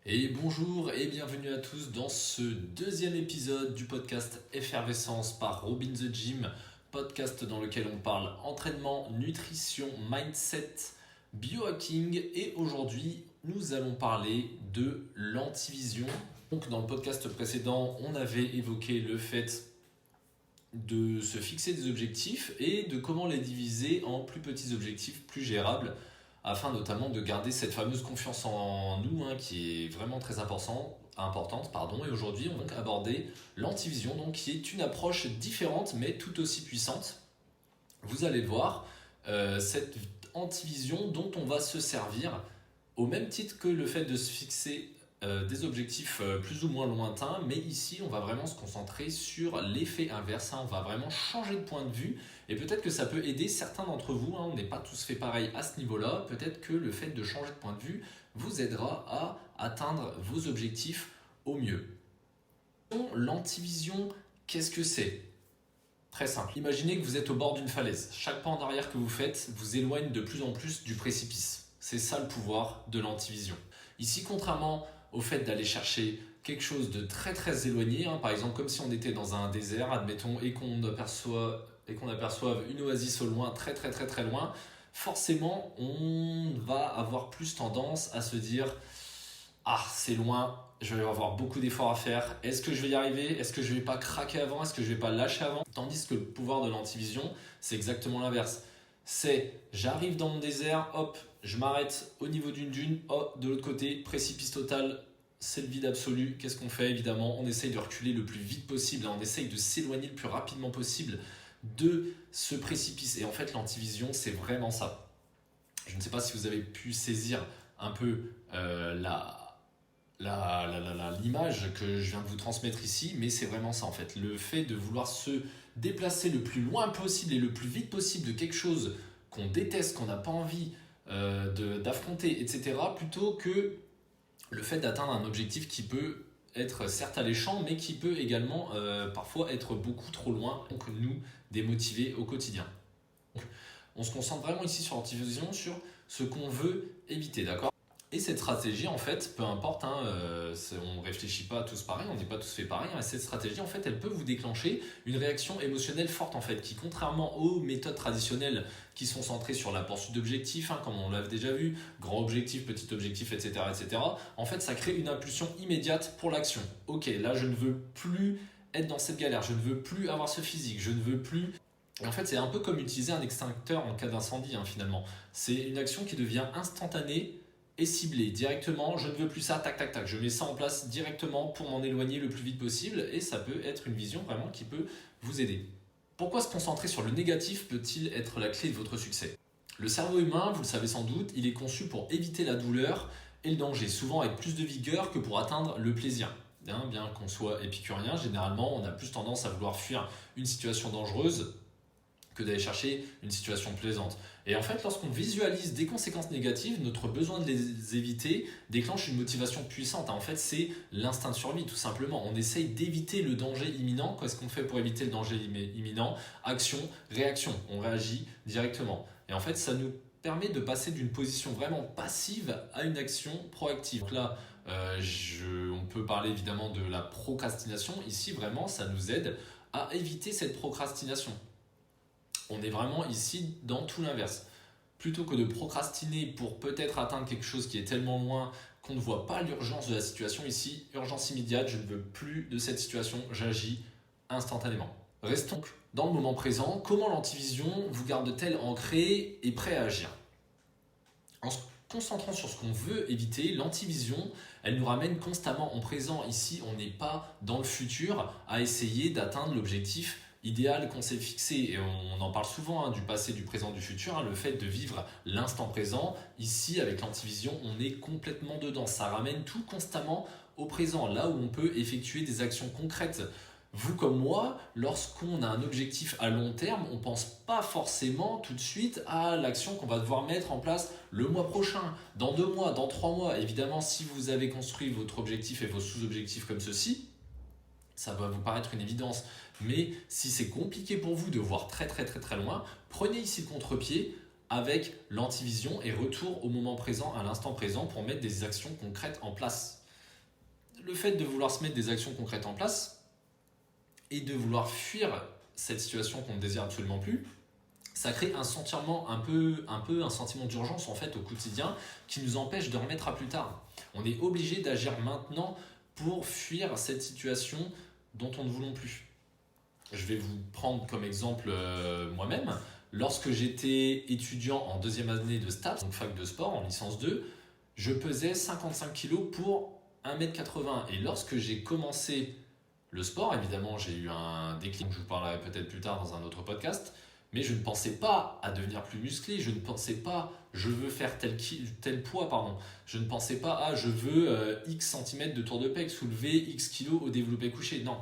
Et bonjour et bienvenue à tous dans ce deuxième épisode du podcast Effervescence par Robin the Gym, podcast dans lequel on parle entraînement, nutrition, mindset, biohacking et aujourd'hui nous allons parler de l'antivision. Donc dans le podcast précédent, on avait évoqué le fait de se fixer des objectifs et de comment les diviser en plus petits objectifs plus gérables afin notamment de garder cette fameuse confiance en nous qui est vraiment très importante. Et aujourd'hui, on va donc aborder l'antivision, donc, qui est une approche différente mais tout aussi puissante. Vous allez le voir, cette antivision dont on va se servir au même titre que le fait de se fixer des objectifs plus ou moins lointains, mais ici on va vraiment se concentrer sur l'effet inverse, on va vraiment changer de point de vue et peut-être que ça peut aider certains d'entre vous, on n'est pas tous fait pareil à ce niveau-là, peut-être que le fait de changer de point de vue vous aidera à atteindre vos objectifs au mieux. L'antivision, qu'est-ce que c'est ? Très simple. Imaginez que vous êtes au bord d'une falaise. Chaque pas en arrière que vous faites vous éloigne de plus en plus du précipice. C'est ça le pouvoir de l'antivision. Ici, contrairement au fait d'aller chercher quelque chose de très très éloigné, par exemple comme si on était dans un désert, admettons, et qu'on aperçoive une oasis au loin, très très très très loin, forcément on va avoir plus tendance à se dire « Ah, c'est loin, je vais avoir beaucoup d'efforts à faire, est-ce que je vais y arriver ? Est-ce que je vais pas craquer avant ? Est-ce que je vais pas lâcher avant ?» Tandis que le pouvoir de l'antivision, c'est exactement l'inverse. C'est j'arrive dans mon désert, hop, je m'arrête au niveau d'une dune, hop, de l'autre côté, précipice total, c'est le vide absolu. Qu'est-ce qu'on fait ? Évidemment, on essaye de reculer le plus vite possible, on essaye de s'éloigner le plus rapidement possible de ce précipice. Et en fait, l'antivision, c'est vraiment ça. Je ne sais pas si vous avez pu saisir un peu l'image que je viens de vous transmettre ici, mais c'est vraiment ça en fait. Le fait de vouloir se déplacer le plus loin possible et le plus vite possible de quelque chose qu'on déteste, qu'on n'a pas envie d'affronter, etc., plutôt que le fait d'atteindre un objectif qui peut être certes alléchant, mais qui peut également parfois être beaucoup trop loin, donc nous démotiver au quotidien. Donc, on se concentre vraiment ici sur l'antivision, sur ce qu'on veut éviter, d'accord ? Et cette stratégie, en fait, peu importe, on ne réfléchit pas tous pareil, on n'est pas tous fait pareil, et cette stratégie, en fait, elle peut vous déclencher une réaction émotionnelle forte, en fait, qui, contrairement aux méthodes traditionnelles qui sont centrées sur la poursuite d'objectifs, comme on l'a déjà vu, grand objectif, petit objectif, etc., en fait, ça crée une impulsion immédiate pour l'action. Ok, là, je ne veux plus être dans cette galère, je ne veux plus avoir ce physique, je ne veux plus... Et en fait, c'est un peu comme utiliser un extincteur en cas d'incendie, finalement. C'est une action qui devient instantanée et ciblé directement, je ne veux plus ça, tac tac tac, je mets ça en place directement pour m'en éloigner le plus vite possible et ça peut être une vision vraiment qui peut vous aider. Pourquoi se concentrer sur le négatif peut-il être la clé de votre succès ? Le cerveau humain, vous le savez sans doute, il est conçu pour éviter la douleur et le danger, souvent avec plus de vigueur que pour atteindre le plaisir. Bien qu'on soit épicurien, généralement on a plus tendance à vouloir fuir une situation dangereuse que d'aller chercher une situation plaisante. Et en fait, lorsqu'on visualise des conséquences négatives, notre besoin de les éviter déclenche une motivation puissante. En fait, c'est l'instinct de survie, tout simplement. On essaye d'éviter le danger imminent. Qu'est-ce qu'on fait pour éviter le danger imminent ? Action, réaction. On réagit directement. Et en fait, ça nous permet de passer d'une position vraiment passive à une action proactive. Donc là, on peut parler évidemment de la procrastination. Ici, vraiment, ça nous aide à éviter cette procrastination. On est vraiment ici dans tout l'inverse. Plutôt que de procrastiner pour peut-être atteindre quelque chose qui est tellement loin qu'on ne voit pas l'urgence de la situation, ici, urgence immédiate, je ne veux plus de cette situation, j'agis instantanément. Restons donc dans le moment présent. Comment l'antivision vous garde-t-elle ancré et prêt à agir ? En se concentrant sur ce qu'on veut éviter, l'antivision, elle nous ramène constamment en présent. Ici, on n'est pas dans le futur à essayer d'atteindre l'objectif idéal qu'on s'est fixé, et on en parle souvent du passé, du présent, du futur, le fait de vivre l'instant présent. Ici, avec l'antivision, on est complètement dedans. Ça ramène tout constamment au présent, là où on peut effectuer des actions concrètes. Vous comme moi, lorsqu'on a un objectif à long terme, on ne pense pas forcément tout de suite à l'action qu'on va devoir mettre en place le mois prochain, dans 2 mois, dans 3 mois. Évidemment, si vous avez construit votre objectif et vos sous-objectifs comme ceci, ça va vous paraître une évidence. Mais si c'est compliqué pour vous de voir très très très très loin, prenez ici le contre-pied avec l'antivision et retour au moment présent, à l'instant présent pour mettre des actions concrètes en place. le fait de vouloir se mettre des actions concrètes en place et de vouloir fuir cette situation qu'on ne désire absolument plus, ça crée un sentiment un sentiment d'urgence en fait au quotidien qui nous empêche de remettre à plus tard. On est obligé d'agir maintenant pour fuir cette situation dont on ne voulons plus. Je vais vous prendre comme exemple moi-même. Lorsque j'étais étudiant en deuxième année de STAPS, donc fac de sport, en licence 2, je pesais 55 kg pour 1m80. Et lorsque j'ai commencé le sport, évidemment, j'ai eu un déclic, je vous parlerai peut-être plus tard dans un autre podcast, mais je ne pensais pas à devenir plus musclé, je ne pensais pas je veux faire tel poids, pardon. Je ne pensais pas je veux X centimètres de tour de pec, soulever X kilos au développé couché. Non.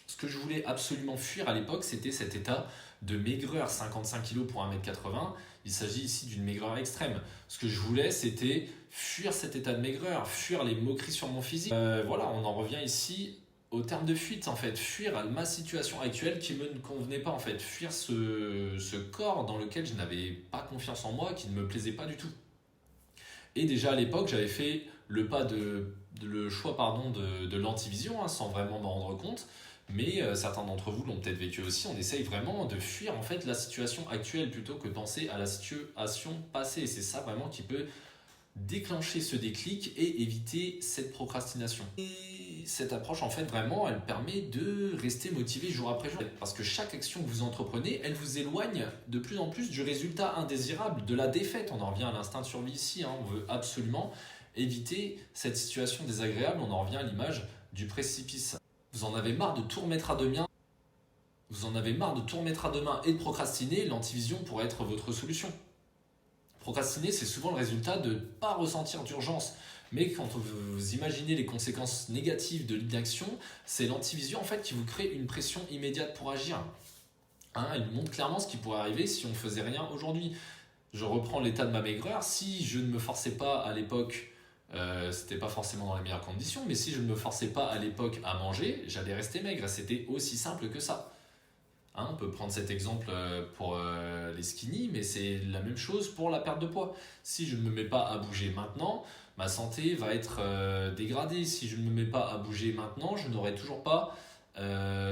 Ce que je voulais absolument fuir à l'époque, c'était cet état de maigreur, 55 kg pour 1m80. Il s'agit ici d'une maigreur extrême. Ce que je voulais, c'était fuir cet état de maigreur, fuir les moqueries sur mon physique. Voilà, on en revient ici au terme de fuite en fait, fuir ma situation actuelle qui ne me convenait pas en fait, fuir ce corps dans lequel je n'avais pas confiance en moi, qui ne me plaisait pas du tout. Et déjà à l'époque, j'avais fait le choix de l'antivision, sans vraiment m'en rendre compte, mais certains d'entre vous l'ont peut-être vécu aussi. On essaye vraiment de fuir en fait la situation actuelle plutôt que de penser à la situation passée. Et c'est ça vraiment qui peut déclencher ce déclic et éviter cette procrastination. Et cette approche, en fait, vraiment, elle permet de rester motivé jour après jour. Parce que chaque action que vous entreprenez, elle vous éloigne de plus en plus du résultat indésirable, de la défaite. On en revient à l'instinct de survie ici. On veut absolument éviter cette situation désagréable. On en revient à l'image du précipice. Vous en avez marre de tout remettre à demain. Vous en avez marre de tout remettre à demain et de procrastiner. L'antivision pourrait être votre solution. Procrastiner, c'est souvent le résultat de ne pas ressentir d'urgence. Mais quand vous imaginez les conséquences négatives de l'inaction, c'est l'antivision en fait qui vous crée une pression immédiate pour agir. Elle montre clairement ce qui pourrait arriver si on ne faisait rien aujourd'hui. Je reprends l'état de ma maigreur. Si je ne me forçais pas à l'époque, c'était pas forcément dans les meilleures conditions, mais si je ne me forçais pas à l'époque à manger, j'allais rester maigre. C'était aussi simple que ça. On peut prendre cet exemple pour les skinny, mais c'est la même chose pour la perte de poids. Si je ne me mets pas à bouger maintenant, ma santé va être dégradée. Si je ne me mets pas à bouger maintenant, je n'aurai toujours pas,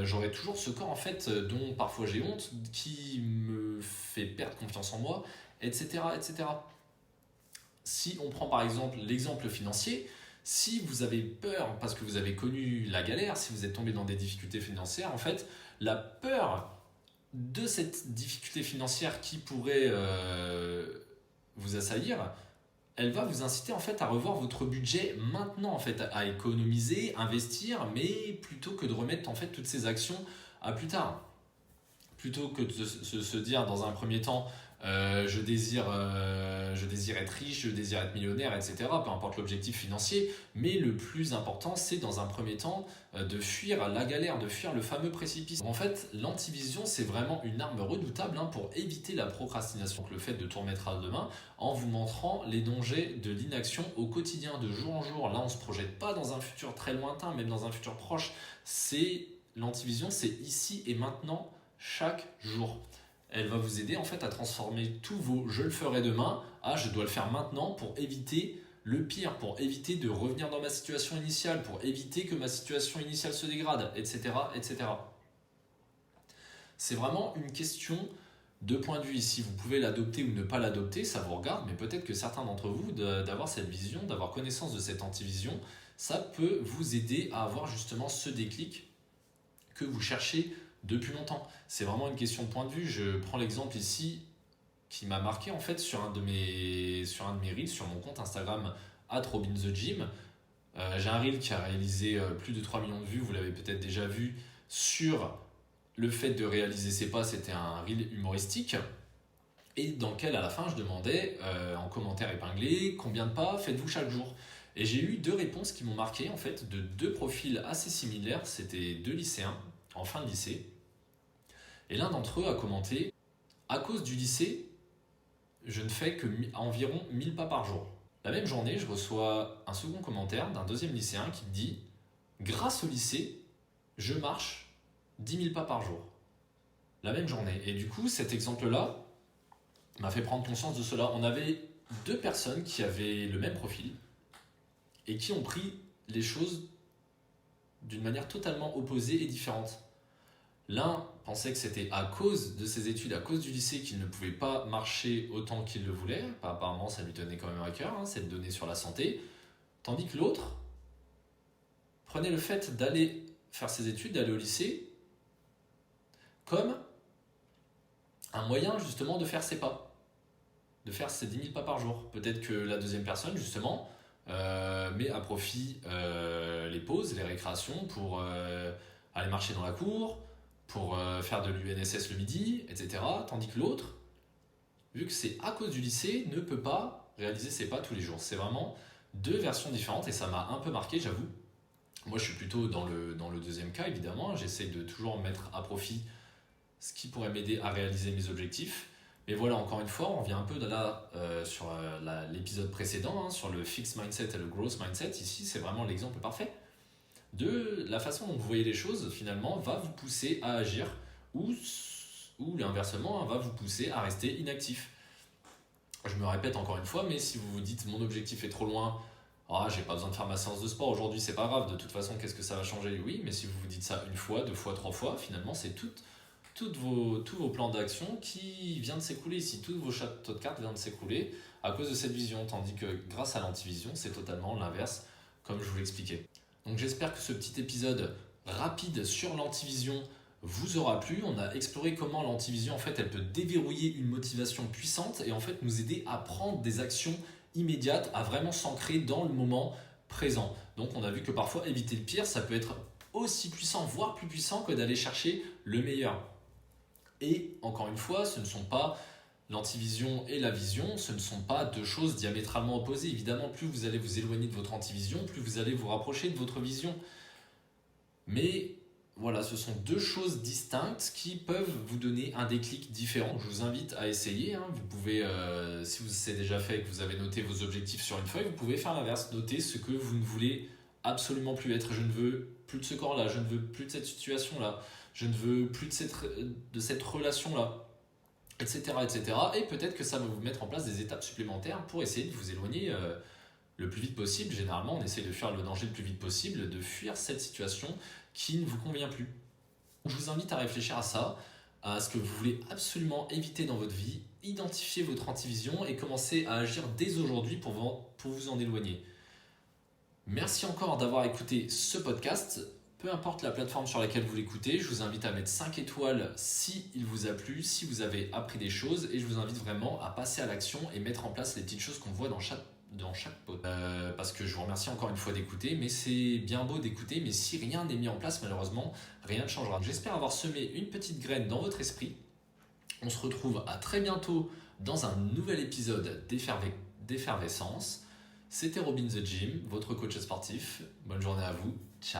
j'aurai toujours ce corps en fait dont parfois j'ai honte, qui me fait perdre confiance en moi, etc., etc. Si on prend par exemple l'exemple financier, si vous avez peur parce que vous avez connu la galère, si vous êtes tombé dans des difficultés financières, en fait, la peur de cette difficulté financière qui pourrait vous assaillir, elle va vous inciter en fait à revoir votre budget maintenant, en fait, à économiser, investir, mais plutôt que de remettre en fait toutes ces actions à plus tard. Plutôt que de se dire dans un premier temps je désire être riche, je désire être millionnaire, etc. Peu importe l'objectif financier, mais le plus important, c'est dans un premier temps de fuir la galère, de fuir le fameux précipice. En fait, l'antivision, c'est vraiment une arme redoutable pour éviter la procrastination. Donc, le fait de tout remettre à demain en vous montrant les dangers de l'inaction au quotidien, de jour en jour. Là, on ne se projette pas dans un futur très lointain, même dans un futur proche. L'antivision, c'est ici et maintenant, chaque jour. Elle va vous aider en fait à transformer tous vos je le ferai demain à je dois le faire maintenant pour éviter le pire, pour éviter de revenir dans ma situation initiale, pour éviter que ma situation initiale se dégrade, etc., etc. C'est vraiment une question de point de vue ici. Vous pouvez l'adopter ou ne pas l'adopter, ça vous regarde, mais peut-être que certains d'entre vous, d'avoir cette vision, d'avoir connaissance de cette antivision, ça peut vous aider à avoir justement ce déclic que vous cherchez depuis longtemps. C'est vraiment une question de point de vue. Je prends l'exemple ici qui m'a marqué en fait sur un de mes reels, sur mon compte Instagram @robinthegym. J'ai un reel qui a réalisé plus de 3 millions de vues, vous l'avez peut-être déjà vu, sur le fait de réaliser ses pas. C'était un reel humoristique et dans lequel à la fin je demandais en commentaire épinglé combien de pas faites-vous chaque jour. Et j'ai eu 2 réponses qui m'ont marqué en fait, de 2 profils assez similaires. C'était 2 lycéens en fin de lycée. Et l'un d'entre eux a commenté « À cause du lycée, je ne fais que environ 1000 pas par jour ». La même journée, je reçois un second commentaire d'un deuxième lycéen qui me dit « Grâce au lycée, je marche 10 000 pas par jour ». La même journée. Et du coup, cet exemple-là m'a fait prendre conscience de cela. On avait 2 personnes qui avaient le même profil et qui ont pris les choses d'une manière totalement opposée et différente. L'un pensait que c'était à cause de ses études, à cause du lycée, qu'il ne pouvait pas marcher autant qu'il le voulait. Apparemment, ça lui tenait quand même à cœur, cette donnée sur la santé. Tandis que l'autre prenait le fait d'aller faire ses études, d'aller au lycée, comme un moyen justement de faire ses pas, de faire ses 10 000 pas par jour. Peut-être que la deuxième personne, justement, met à profit les pauses, les récréations pour aller marcher dans la cour, pour faire de l'UNSS le midi, etc. Tandis que l'autre, vu que c'est à cause du lycée, ne peut pas réaliser ses pas tous les jours. C'est vraiment deux versions différentes et ça m'a un peu marqué, j'avoue. Moi, je suis plutôt dans le deuxième cas, évidemment. J'essaie de toujours mettre à profit ce qui pourrait m'aider à réaliser mes objectifs. Mais voilà, encore une fois, on revient un peu de là sur l'épisode précédent, sur le fixed mindset et le growth mindset. Ici, c'est vraiment l'exemple parfait de la façon dont vous voyez les choses, finalement, va vous pousser à agir ou inversement, va vous pousser à rester inactif. Je me répète encore une fois, mais si vous vous dites mon objectif est trop loin, j'ai pas besoin de faire ma séance de sport aujourd'hui, c'est pas grave, de toute façon, qu'est-ce que ça va changer? Oui, mais si vous vous dites ça une fois, deux fois, trois fois, finalement, c'est tous vos plans d'action qui viennent de s'écouler ici, tous vos châteaux de cartes viennent de s'écouler à cause de cette vision, tandis que grâce à l'antivision, c'est totalement l'inverse, comme je vous l'expliquais. Donc j'espère que ce petit épisode rapide sur l'antivision vous aura plu. On a exploré comment l'antivision, en fait, elle peut déverrouiller une motivation puissante et en fait nous aider à prendre des actions immédiates, à vraiment s'ancrer dans le moment présent. Donc on a vu que parfois éviter le pire, ça peut être aussi puissant, voire plus puissant que d'aller chercher le meilleur. Et encore une fois, ce ne sont pas l'antivision et la vision, ce ne sont pas deux choses diamétralement opposées. Évidemment, plus vous allez vous éloigner de votre antivision, plus vous allez vous rapprocher de votre vision. Mais voilà, ce sont deux choses distinctes qui peuvent vous donner un déclic différent. Je vous invite à essayer. Vous pouvez, si vous c'est déjà fait et que vous avez noté vos objectifs sur une feuille, vous pouvez faire l'inverse, noter ce que vous ne voulez absolument plus être. Je ne veux plus de ce corps-là, je ne veux plus de cette situation-là, je ne veux plus de cette relation-là, etc., etc. Et peut-être que ça va vous mettre en place des étapes supplémentaires pour essayer de vous éloigner le plus vite possible. Généralement, on essaye de fuir le danger le plus vite possible, de fuir cette situation qui ne vous convient plus. Je vous invite à réfléchir à ça, à ce que vous voulez absolument éviter dans votre vie, identifier votre antivision et commencer à agir dès aujourd'hui pour vous en éloigner. Merci encore d'avoir écouté ce podcast. Peu importe la plateforme sur laquelle vous l'écoutez, je vous invite à mettre 5 étoiles si il vous a plu, si vous avez appris des choses, et je vous invite vraiment à passer à l'action et mettre en place les petites choses qu'on voit dans chaque podcast. Parce que je vous remercie encore une fois d'écouter, mais c'est bien beau d'écouter, mais si rien n'est mis en place, malheureusement, rien ne changera. J'espère avoir semé une petite graine dans votre esprit. On se retrouve à très bientôt dans un nouvel épisode d'Effervescence. C'était Robin the Gym, votre coach sportif. Bonne journée à vous. Ciao.